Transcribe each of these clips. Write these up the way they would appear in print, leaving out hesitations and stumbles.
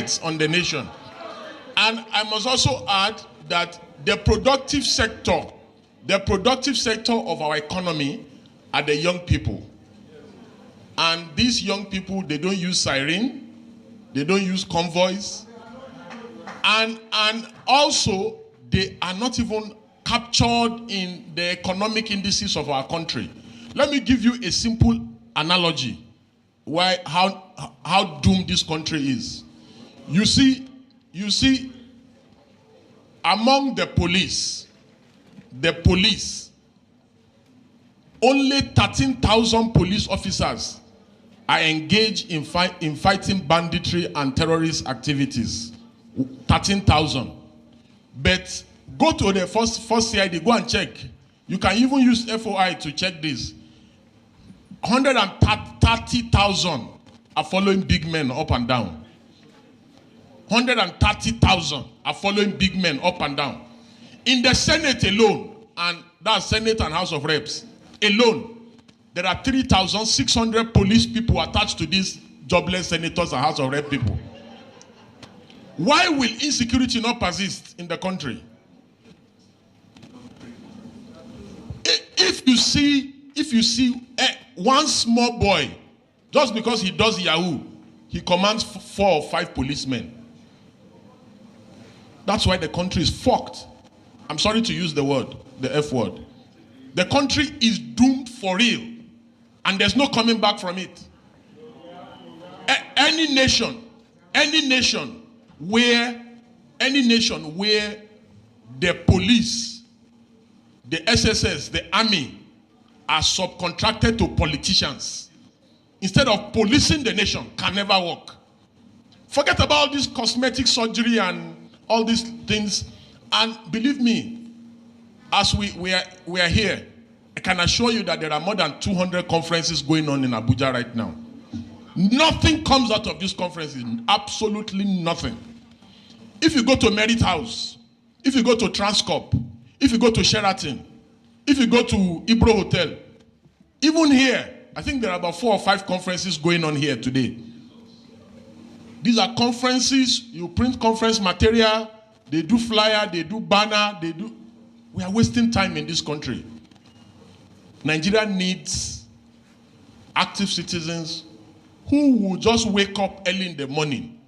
effects on the nation. And I must also add that the productive sector of our economy are the young people. And these young people, they don't use siren, they don't use convoys, and also they are not even captured in the economic indices of our country. Let me give you a simple analogy how doomed this country is. You see, among the police, only 13,000 police officers are engaged in fighting banditry and terrorist activities. 13,000. But go to the first CID, go and check. You can even use FOI to check this. 130,000 are following big men up and down. 130,000 are following big men up and down. In the Senate alone, and that's Senate and House of Reps, alone, there are 3,600 police people attached to these jobless senators and House of Rep people. Why will insecurity not persist in the country? If you see one small boy, just because he does Yahoo, he commands 4 or 5 policemen. That's why the country is fucked. I'm sorry to use the word, the F word. The country is doomed for real, and there's no coming back from it. Any nation where the police, the SSS, the army are subcontracted to politicians instead of policing the nation can never work. Forget about this cosmetic surgery and all these things. And believe me, as we are here, I can assure you that there are more than 200 conferences going on in Abuja right now. Nothing comes out of these conferences, absolutely nothing. If you go to Merit House, if you go to Transcorp, if you go to Sheraton, if you go to Ibro Hotel, even here, I think there are about 4 or 5 conferences going on here today. These are conferences, you print conference material, they do flyer, they do banner, we are wasting time in this country. Nigeria needs active citizens who will just wake up early in the morning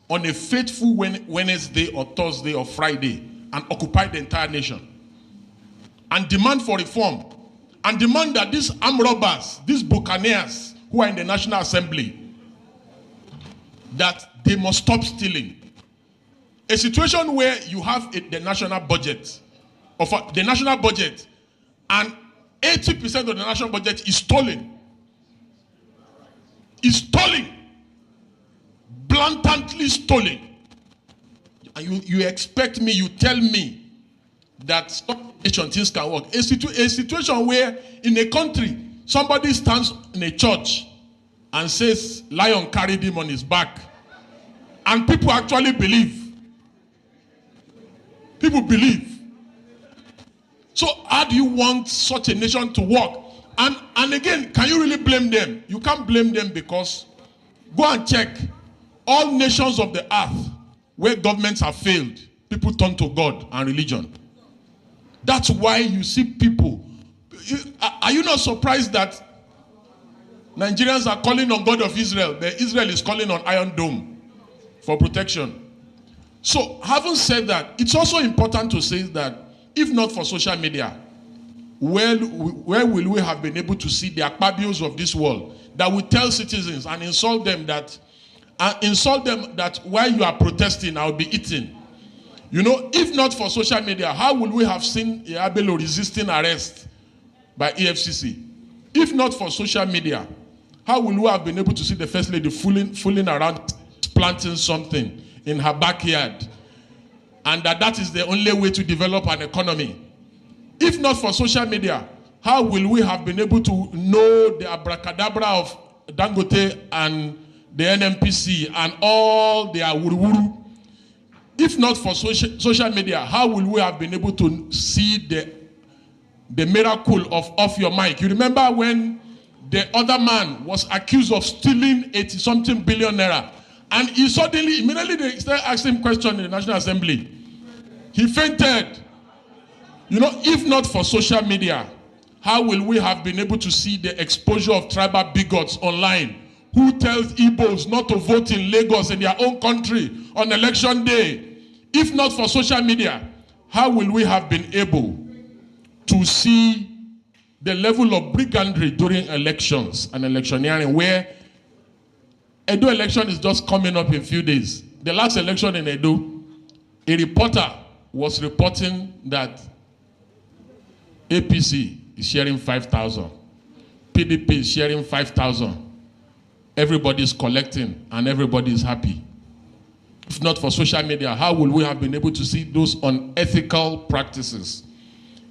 on a faithful Wednesday or Thursday or Friday and occupy the entire nation and demand for reform and demand that these armed robbers, these buccaneers who are in the National Assembly, that they must stop stealing. A situation where you have the national budget, and 80% of the national budget is stolen. Is stolen. Blatantly stolen. And you expect me, you tell me that things can work. A situation where in a country, somebody stands in a church and says, lion carried him on his back. And people actually believe. People believe. So how do you want such a nation to work? And again, can you really blame them? You can't blame them because go and check all nations of the earth where governments have failed, people turn to God and religion. That's why you see people. Are you not surprised that Nigerians are calling on God of Israel, but Israel is calling on Iron Dome for protection? So having said that, it's also important to say that if not for social media, where will we have been able to see the Akpabios of this world that will tell citizens and insult them that while you are protesting, I'll be eating? You know, if not for social media, how would we have seen Abelo resisting arrest by EFCC? If not for social media, how will we have been able to see the First Lady fooling around planting something in her backyard, and that is the only way to develop an economy? If not for social media, how will we have been able to know the abracadabra of Dangote and the NMPC and all their wuru-wuru? If not for social media, how will we have been able to see the miracle of off your mic? You remember when the other man was accused of stealing 80-something billion naira, And he suddenly, immediately they started asking him questions in the National Assembly. He fainted. You know, if not for social media, how will we have been able to see the exposure of tribal bigots online who tells Igbos not to vote in Lagos in their own country on election day? If not for social media, how will we have been able to see the level of brigandry during elections and electioneering, where Edo election is just coming up in a few days. The last election in Edo, a reporter was reporting that APC is sharing 5,000. PDP is sharing 5,000. Everybody is collecting and everybody is happy. If not for social media, how will we have been able to see those unethical practices?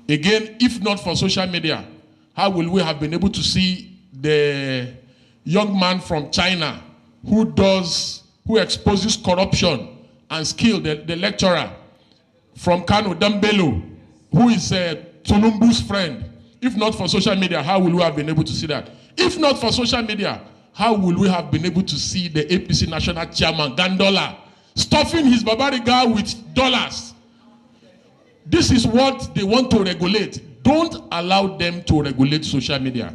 Again, if not for social media, how will we have been able to see the young man from China who exposes corruption and skill, the lecturer from Kano, Dambelo, who is Tinubu's friend? If not for social media, how will we have been able to see that? If not for social media, how will we have been able to see the APC national chairman, Gandola, stuffing his Babariga with dollars? This is what they want to regulate. Don't allow them to regulate social media.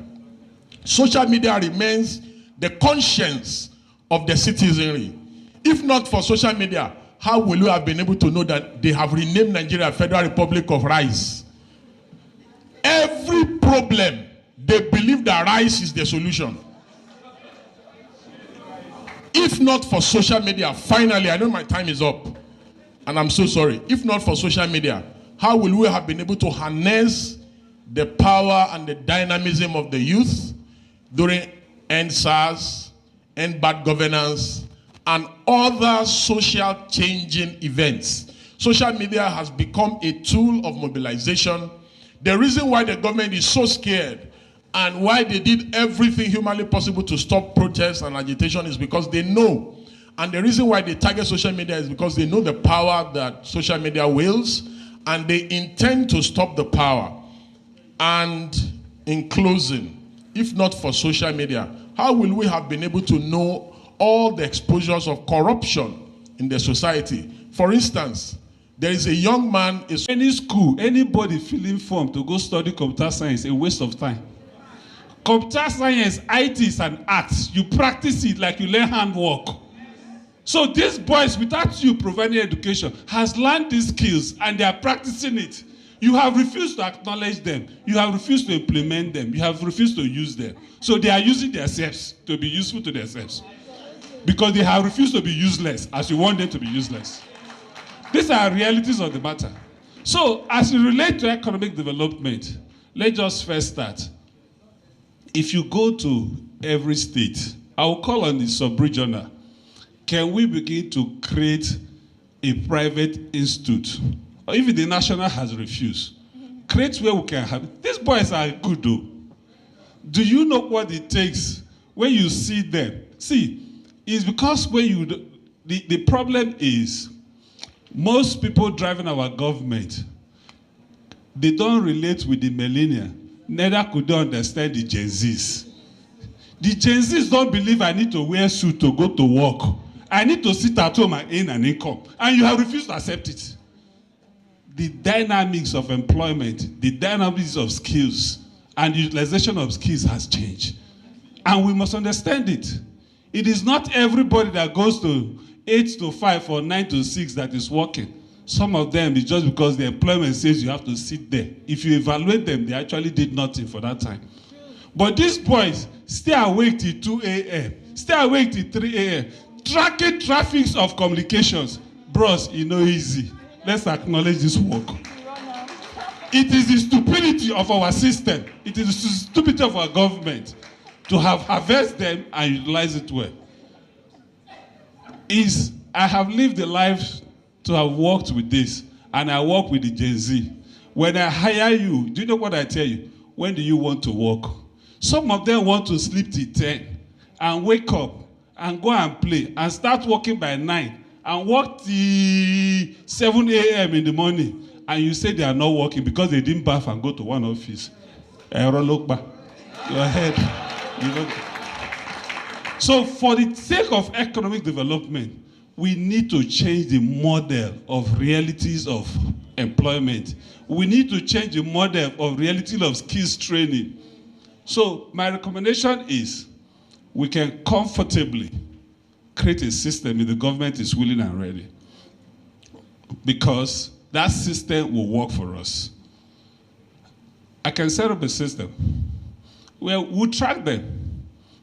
Social media remains the conscience of the citizenry. If not for social media, how will you have been able to know that they have renamed Nigeria Federal Republic of Rice? Every problem, they believe that rice is the solution. If not for social media, finally, I know my time is up, and I'm so sorry. If not for social media, how will we have been able to harness the power and the dynamism of the youth during End SARS, End Bad Governance, and other social changing events? Social media has become a tool of mobilization. The reason why the government is so scared and why they did everything humanly possible to stop protests and agitation is because they know. And the reason why they target social media is because they know the power that social media wields, and they intend to stop the power. And in closing, if not for social media, how will we have been able to know all the exposures of corruption in the society? For instance, there is a young man... Any school, anybody filling form to go study computer science, a waste of time. Computer science, IT is an art. You practice it like you learn handwork. So these boys, without you providing education, has learned these skills and they are practicing it. You have refused to acknowledge them. You have refused to implement them. You have refused to use them. So they are using themselves to be useful to themselves. Because they have refused to be useless as you want them to be useless. These are realities of the matter. So as it relates to economic development, let's just first start. If you go to every state, I will call on the sub-regional. Can we begin to create a private institute? Or if the national has refused, create where we can have. These boys are good though. Do you know what it takes when you see them? See, it's because when you, the problem is, most people driving our government, they don't relate with the millennials. Neither could they understand the Gen Zs. The Gen Zs don't believe I need to wear a suit to go to work. I need to sit at home and earn an income. And you have refused to accept it. The dynamics of employment, the dynamics of skills, and utilization of skills has changed. And we must understand it. It is not everybody that goes to 8 to 5 or 9 to 6 that is working. Some of them is just because the employment says you have to sit there. If you evaluate them, they actually did nothing for that time. But these boys stay awake till 2 a.m., stay awake till 3 a.m., tracking traffics of communications. Bros, it's not easy. Let's acknowledge this work. It is the stupidity of our system. It is the stupidity of our government to have harvested them and utilize it well. I have lived a life to have worked with this, and I work with the Gen Z. When I hire you, do you know what I tell you? When do you want to work? Some of them want to sleep till 10 and wake up and go and play and start working by 9 and work till 7 a.m. in the morning, and you say they are not working because they didn't bath and go to one office. Go ahead. So for the sake of economic development, we need to change the model of realities of employment. We need to change the model of reality of skills training. So my recommendation is we can comfortably create a system if the government is willing and ready, because that system will work for us. I can set up a system where we'll track them,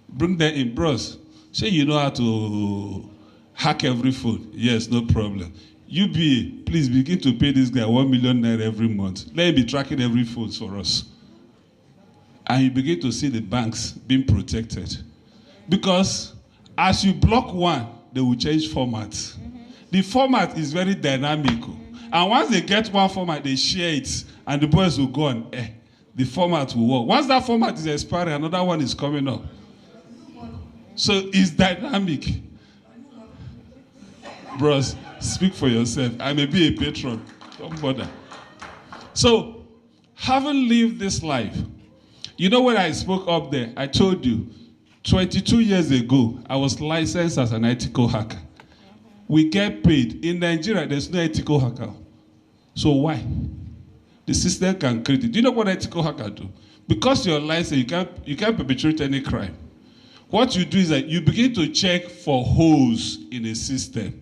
bring them in bros. Say you know how to hack every phone. Yes, no problem. UBA, please begin to pay this guy 1 million naira every month. Let him be tracking every phone for us. And you begin to see the banks being protected. Because as you block one, they will change formats. The format is very dynamic. And once they get one format, they share it, and the boys will go on. The format will work. Once that format is expiring, another one is coming up. So it's dynamic. Bros, speak for yourself. I may be a patron. Don't bother. So, having lived this life, you know when I spoke up there, I told you, 22 years ago, I was licensed as an ethical hacker. We get paid. In Nigeria, there's no ethical hacker. So why? The system can create it. Do you know what ethical hacker do? Because you're licensed, you can't perpetrate any crime. What you do is that you begin to check for holes in a system.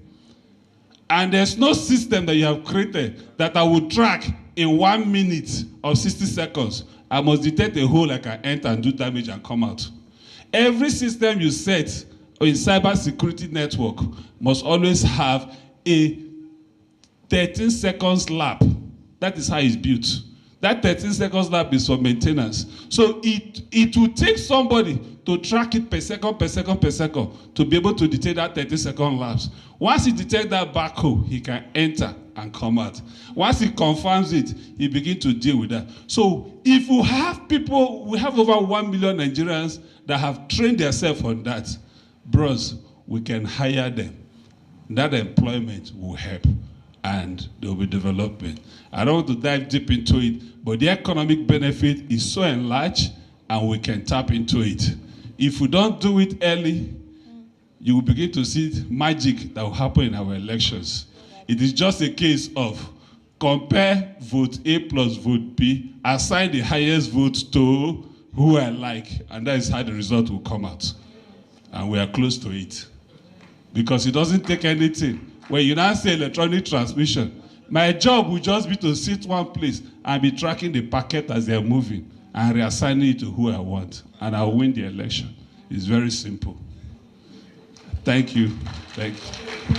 And there's no system that you have created that I will track in 1 minute or 60 seconds. I must detect a hole, I can enter and do damage and come out. Every system you set in cyber security network must always have a 13 seconds lap. That is how it's built. That 13 seconds lap is for maintenance. So it will take somebody to track it per second to be able to detect that 30-second lapse. Once he detects that backhoe, he can enter and come out. Once he confirms it, he begins to deal with that. So if we have people, we have over 1 million Nigerians that have trained themselves on that, bros, we can hire them. That employment will help, and there will be development. I don't want to dive deep into it, but the economic benefit is so enlarged, and we can tap into it. If we don't do it early, you will begin to see magic that will happen in our elections. It is just a case of compare vote A plus vote B, assign the highest vote to who I like, and that is how the result will come out. And we are close to it. Because it doesn't take anything. When you now say electronic transmission, my job will just be to sit one place and be tracking the packet as they're moving and reassigning it to who I want. And I'll win the election. It's very simple. Thank you. Thank you.